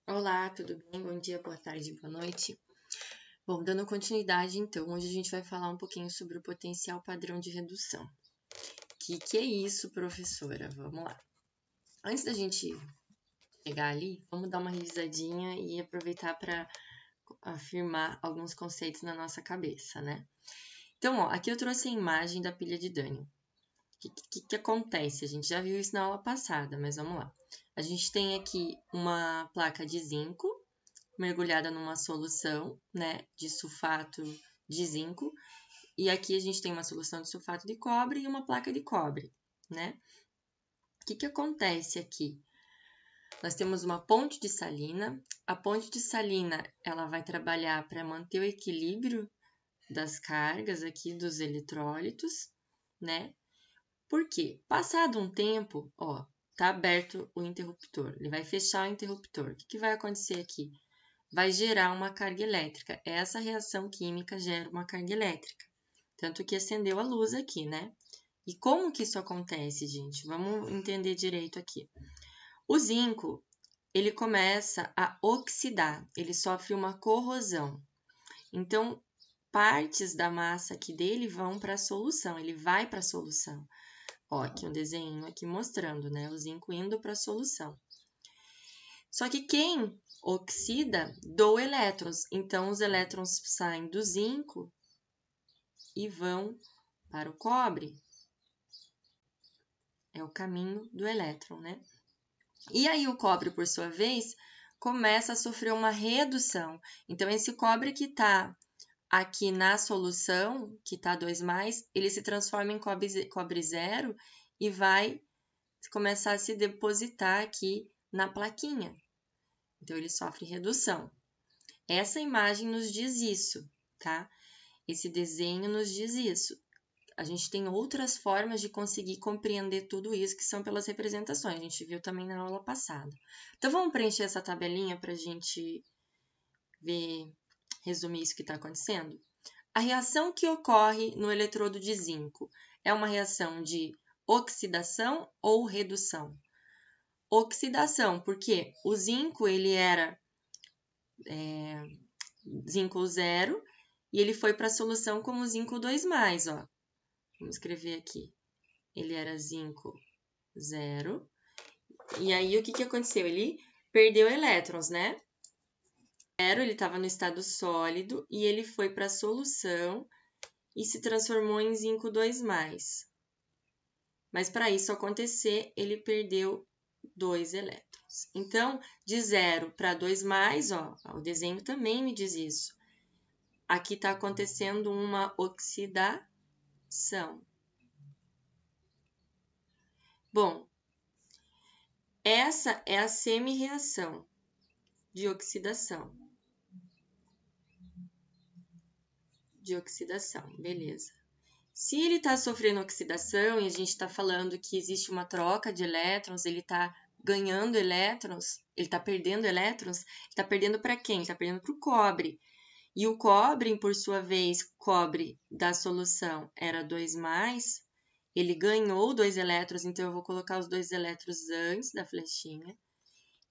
Olá, tudo bem? Bom dia, boa tarde, boa noite. Bom, dando continuidade, então, hoje a gente vai falar um pouquinho sobre o potencial padrão de redução. Que é isso, professora? Vamos lá. Antes da gente chegar ali, vamos dar uma risadinha e aproveitar para afirmar alguns conceitos na nossa cabeça, né? Então, ó, aqui eu trouxe a imagem da pilha de Daniel. O que acontece? A gente já viu isso na aula passada, mas vamos lá. A gente tem aqui uma placa de zinco mergulhada numa solução, né, de sulfato de zinco, e aqui a gente tem uma solução de sulfato de cobre e uma placa de cobre, né? O que acontece aqui? Nós temos uma ponte de salina. A ponte de salina, ela vai trabalhar para manter o equilíbrio das cargas aqui dos eletrólitos, né? Por quê? Passado um tempo, ó, tá aberto o interruptor, ele vai fechar o interruptor. O que vai acontecer aqui? Vai gerar uma carga elétrica. Essa reação química gera uma carga elétrica. Tanto que acendeu a luz aqui, né? E como que isso acontece, gente? Vamos entender direito aqui. O zinco, ele começa a oxidar, ele sofre uma corrosão. Então, partes da massa aqui dele vão para a solução, ele vai para a solução. Ó, aqui um desenho aqui mostrando, né? O zinco indo para a solução. Só que quem oxida doa elétrons, então os elétrons saem do zinco e vão para o cobre. É o caminho do elétron, né? E aí o cobre, por sua vez, começa a sofrer uma redução. Então, esse cobre que está aqui na solução, que está 2+, ele se transforma em cobre zero e vai começar a se depositar aqui na plaquinha. Então, ele sofre redução. Essa imagem nos diz isso, tá? Esse desenho nos diz isso. A gente tem outras formas de conseguir compreender tudo isso, que são pelas representações. A gente viu também na aula passada. Então, vamos preencher essa tabelinha para a gente ver, resumir isso que está acontecendo? A reação que ocorre no eletrodo de zinco é uma reação de oxidação ou redução? Oxidação, porque o zinco ele era zinco 0 e ele foi para a solução como zinco 2+, ó. Vamos escrever aqui. Ele era zinco 0. E aí, o que aconteceu? Ele perdeu elétrons, né? Ele estava no estado sólido e ele foi para a solução e se transformou em zinco 2+. Mas para isso acontecer, ele perdeu 2 elétrons. Então, de 0 para 2+, ó, o desenho também me diz isso. Aqui está acontecendo uma oxidação. Bom, essa é a semi-reação de oxidação. Beleza. Se ele está sofrendo oxidação e a gente está falando que existe uma troca de elétrons, ele está ganhando elétrons, ele está perdendo elétrons, ele está perdendo para quem? Ele está perdendo para o cobre. E o cobre, por sua vez, cobre da solução era 2+, ele ganhou 2 elétrons, então eu vou colocar os 2 elétrons antes da flechinha.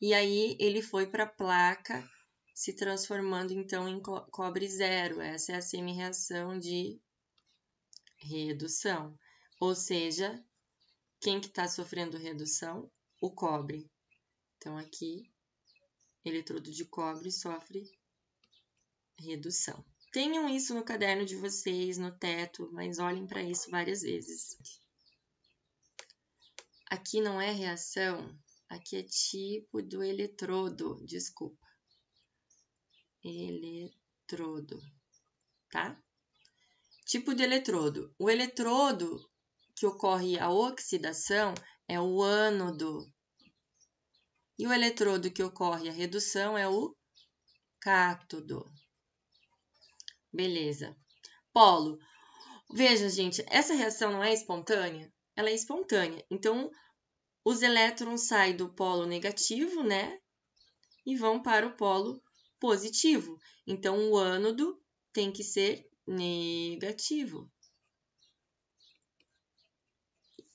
E aí ele foi para a placa, se transformando então em cobre zero. Essa é a semi-reação de redução. Ou seja, quem que está sofrendo redução? O cobre. Então, aqui, eletrodo de cobre sofre redução. Tenham isso no caderno de vocês, no teto, mas olhem para isso várias vezes. Aqui não é reação, aqui é tipo do eletrodo, desculpa. Eletrodo, tá? Tipo de eletrodo. O eletrodo que ocorre a oxidação é o ânodo. E o eletrodo que ocorre a redução é o cátodo. Beleza. Polo. Veja, gente, essa reação não é espontânea? Ela é espontânea. Então, os elétrons saem do polo negativo, né? E vão para o polo positivo. Então, o ânodo tem que ser negativo.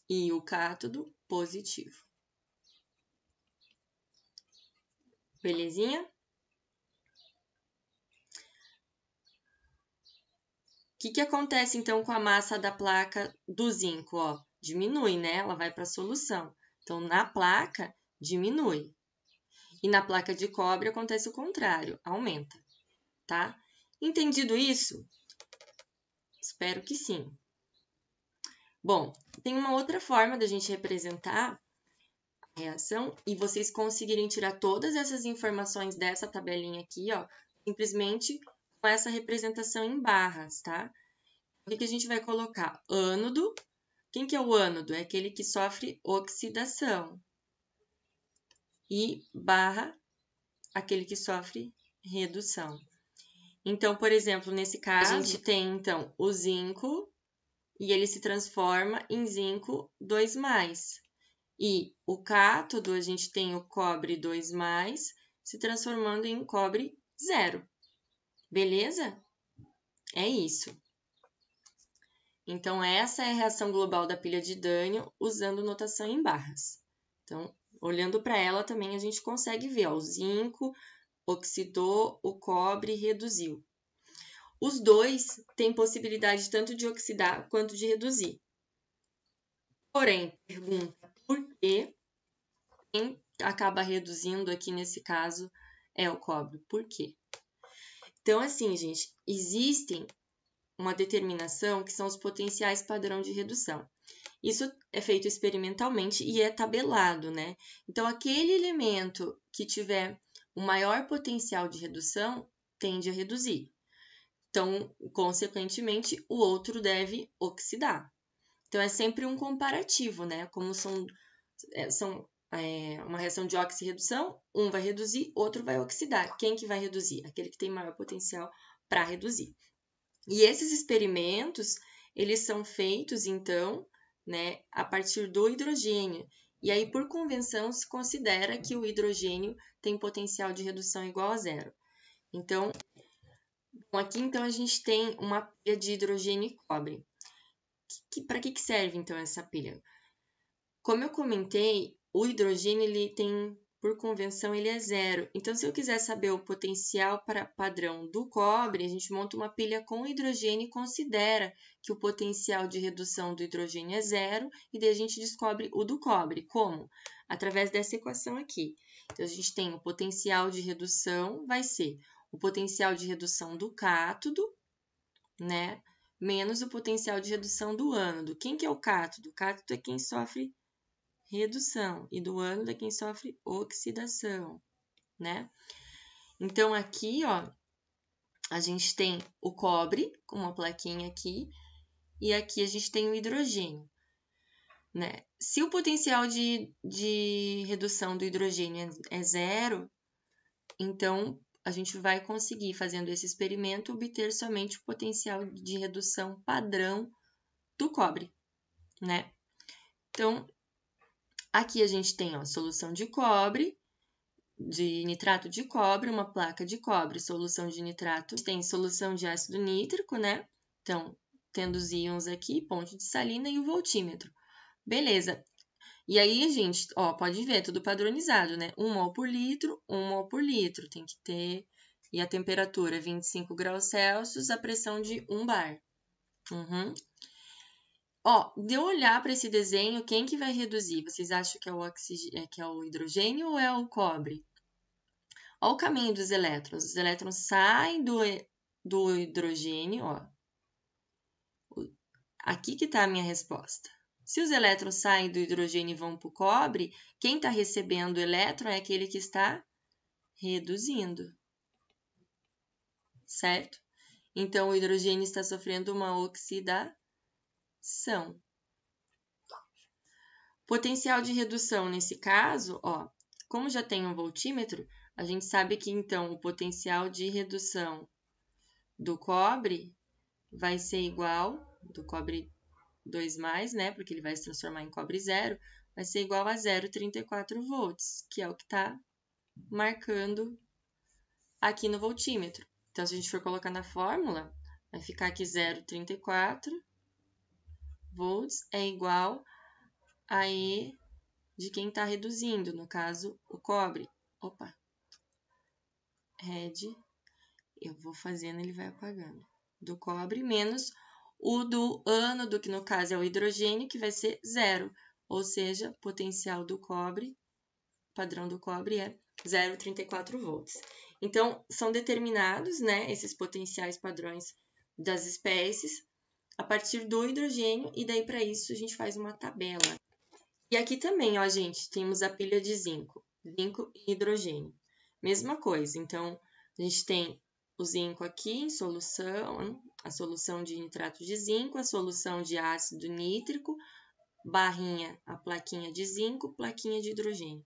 E o cátodo positivo. Belezinha? O que acontece, então, com a massa da placa do zinco? Ó, diminui, né? Ela vai para a solução. Então, na placa, diminui. E na placa de cobre acontece o contrário, aumenta, tá? Entendido isso? Espero que sim. Bom, tem uma outra forma da gente representar a reação e vocês conseguirem tirar todas essas informações dessa tabelinha aqui, ó, simplesmente com essa representação em barras, tá? O que a gente vai colocar? Ânodo. Quem que é o ânodo? É aquele que sofre oxidação. E barra, aquele que sofre redução. Então, por exemplo, nesse caso, a gente tem, então, o zinco e ele se transforma em zinco 2+. E o cátodo, a gente tem o cobre 2+, se transformando em cobre 0. Beleza? É isso. Então, essa é a reação global da pilha de Daniell usando notação em barras. Então, olhando para ela também a gente consegue ver, ó, o zinco oxidou, o cobre reduziu. Os dois têm possibilidade tanto de oxidar quanto de reduzir. Porém, pergunta por quê? Quem acaba reduzindo aqui nesse caso é o cobre. Por quê? Então, assim, gente, existem uma determinação que são os potenciais padrão de redução. Isso é feito experimentalmente e é tabelado, né? Então, aquele elemento que tiver o maior potencial de redução tende a reduzir. Então, consequentemente, o outro deve oxidar. Então, é sempre um comparativo, né? Como são uma reação de oxirredução, um vai reduzir, outro vai oxidar. Quem que vai reduzir? Aquele que tem maior potencial para reduzir. E esses experimentos, eles são feitos, então, né, a partir do hidrogênio. E aí, por convenção, se considera que o hidrogênio tem potencial de redução igual a 0. Então, aqui então a gente tem uma pilha de hidrogênio e cobre. Para que serve, então, essa pilha? Como eu comentei, o hidrogênio, ele tem, por convenção, ele é 0. Então, se eu quiser saber o potencial padrão do cobre, a gente monta uma pilha com hidrogênio e considera que o potencial de redução do hidrogênio é 0, e daí a gente descobre o do cobre. Como? Através dessa equação aqui. Então, a gente tem o potencial de redução, vai ser o potencial de redução do cátodo, né? Menos o potencial de redução do ânodo. Quem que é o cátodo? O cátodo é quem sofre redução, e do ânodo é quem sofre oxidação, né? Então, aqui, ó, a gente tem o cobre, com uma plaquinha aqui, e aqui a gente tem o hidrogênio, né? Se o potencial de redução do hidrogênio é 0, então a gente vai conseguir, fazendo esse experimento, obter somente o potencial de redução padrão do cobre, né? Então, aqui a gente tem, ó, solução de cobre, de nitrato de cobre, uma placa de cobre, solução de nitrato, tem solução de ácido nítrico, né? Então, tendo os íons aqui, ponte de salina e o voltímetro. Beleza. E aí, gente, ó, pode ver, tudo padronizado, né? 1 mol por litro, 1 mol por litro, tem que ter. E a temperatura 25 graus Celsius, a pressão de 1 bar. Ó, de eu olhar para esse desenho, quem que vai reduzir? Vocês acham que é o hidrogênio ou é o cobre? Olha o caminho dos elétrons. Os elétrons saem do hidrogênio, ó. Aqui que está a minha resposta. Se os elétrons saem do hidrogênio e vão para o cobre, quem está recebendo o elétron é aquele que está reduzindo. Certo? Então, o hidrogênio está sofrendo uma oxidação. Potencial de redução nesse caso, ó, como já tem um voltímetro, a gente sabe que, então, o potencial de redução do cobre vai ser igual, do cobre 2+, né, porque ele vai se transformar em cobre 0, vai ser igual a 0,34 volts, que é o que está marcando aqui no voltímetro. Então, se a gente for colocar na fórmula, vai ficar aqui 0,34 volts é igual a E de quem está reduzindo, no caso, o cobre. Opa! Red, eu vou fazendo, ele vai apagando. Do cobre menos o do ânodo, que no caso é o hidrogênio, que vai ser 0. Ou seja, potencial do cobre, padrão do cobre é 0,34 volts. Então, são determinados, né, esses potenciais padrões das espécies a partir do hidrogênio, e daí para isso a gente faz uma tabela. E aqui também, ó, gente, temos a pilha de zinco e hidrogênio. Mesma coisa, então, a gente tem o zinco aqui em solução, a solução de nitrato de zinco, a solução de ácido nítrico, barrinha, a plaquinha de zinco, plaquinha de hidrogênio.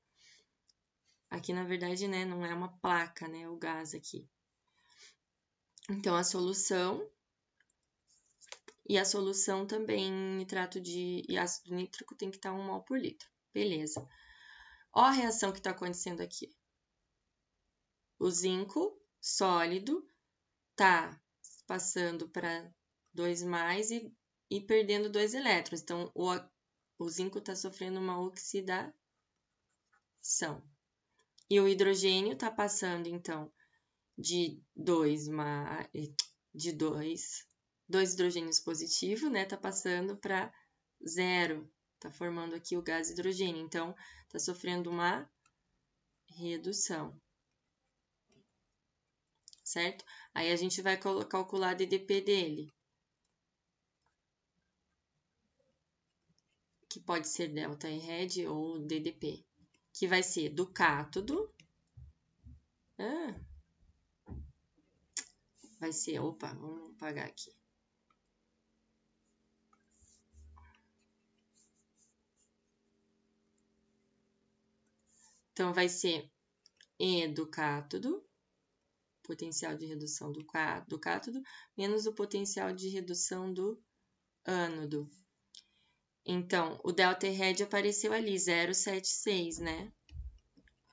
Aqui, na verdade, né, não é uma placa, né, o gás aqui. Então, a solução e a solução também, nitrato e ácido nítrico, tem que estar 1 mol por litro. Beleza. Ó a reação que está acontecendo aqui. O zinco sólido está passando para 2 mais e perdendo 2 elétrons. Então, o zinco está sofrendo uma oxidação. E o hidrogênio está passando, então, de 2 hidrogênios positivos, né? Está passando para 0. Está formando aqui o gás hidrogênio. Então, está sofrendo uma redução. Certo? Aí a gente vai calcular a DDP dele, que pode ser delta e red ou DDP, que vai ser do cátodo, vai ser, opa, vamos apagar aqui. Então, vai ser E do cátodo, potencial de redução do cátodo, menos o potencial de redução do ânodo. Então, o delta e red apareceu ali, 0,76, né?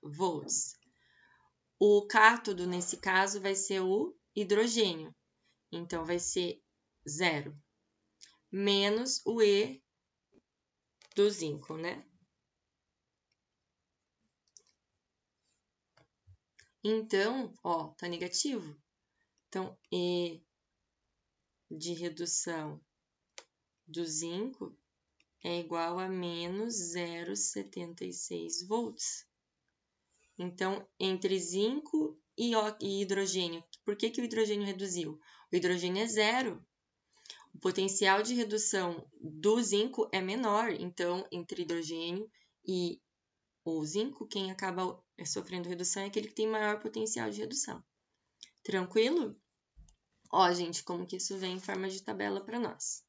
Volts. O cátodo, nesse caso, vai ser o hidrogênio. Então, vai ser 0. Menos o E do zinco, né? Então, ó, tá negativo. Então, E de redução do zinco é igual a menos 0,76 volts. Então, entre zinco e hidrogênio, por que o hidrogênio reduziu? O hidrogênio é 0. O potencial de redução do zinco é menor. Então, entre hidrogênio e o zinco, quem acaba sofrendo redução é aquele que tem maior potencial de redução. Tranquilo? Ó, gente, como que isso vem em forma de tabela para nós.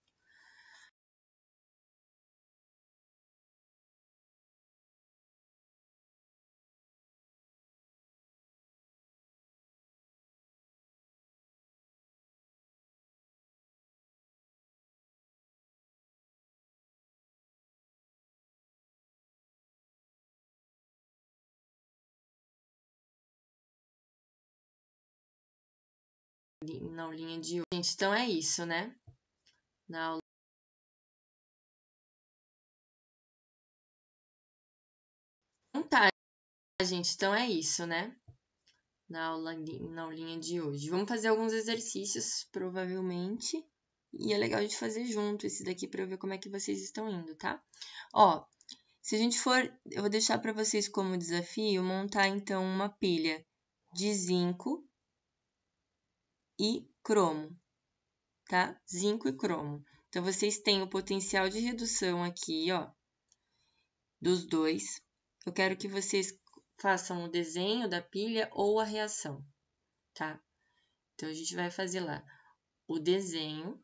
Na aulinha de hoje. Gente, então é isso, né? Na aula. Então tá, gente, então é isso, né? Na aulinha de hoje. Vamos fazer alguns exercícios, provavelmente. E é legal a gente fazer junto esse daqui para eu ver como é que vocês estão indo, tá? Ó, se a gente for, eu vou deixar para vocês como desafio montar então uma pilha de zinco e cromo, tá? Zinco e cromo. Então, vocês têm o potencial de redução aqui, ó, dos dois. Eu quero que vocês façam o desenho da pilha ou a reação, tá? Então, a gente vai fazer lá o desenho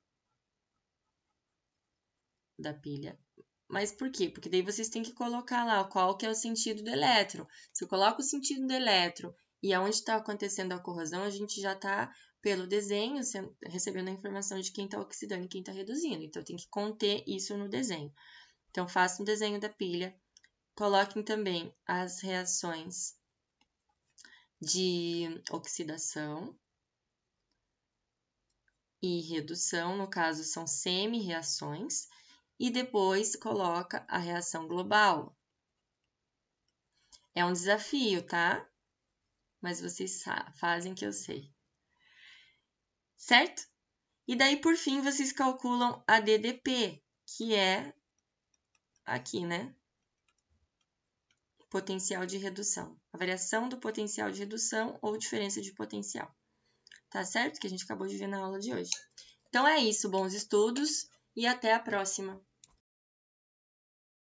da pilha. Mas por quê? Porque daí vocês têm que colocar lá qual que é o sentido do elétron. Se eu coloco o sentido do elétron e aonde está acontecendo a corrosão, a gente já está, pelo desenho, recebendo a informação de quem está oxidando e quem está reduzindo. Então, tem que conter isso no desenho. Então, façam um desenho da pilha. Coloquem também as reações de oxidação e redução, no caso, são semi-reações. E depois coloca a reação global. É um desafio, tá? mas vocês fazem que eu sei. Certo? E daí, por fim, vocês calculam a DDP, que é aqui, né? Potencial de redução. A variação do potencial de redução ou diferença de potencial. Tá certo? Que a gente acabou de ver na aula de hoje. Então é isso, bons estudos e até a próxima!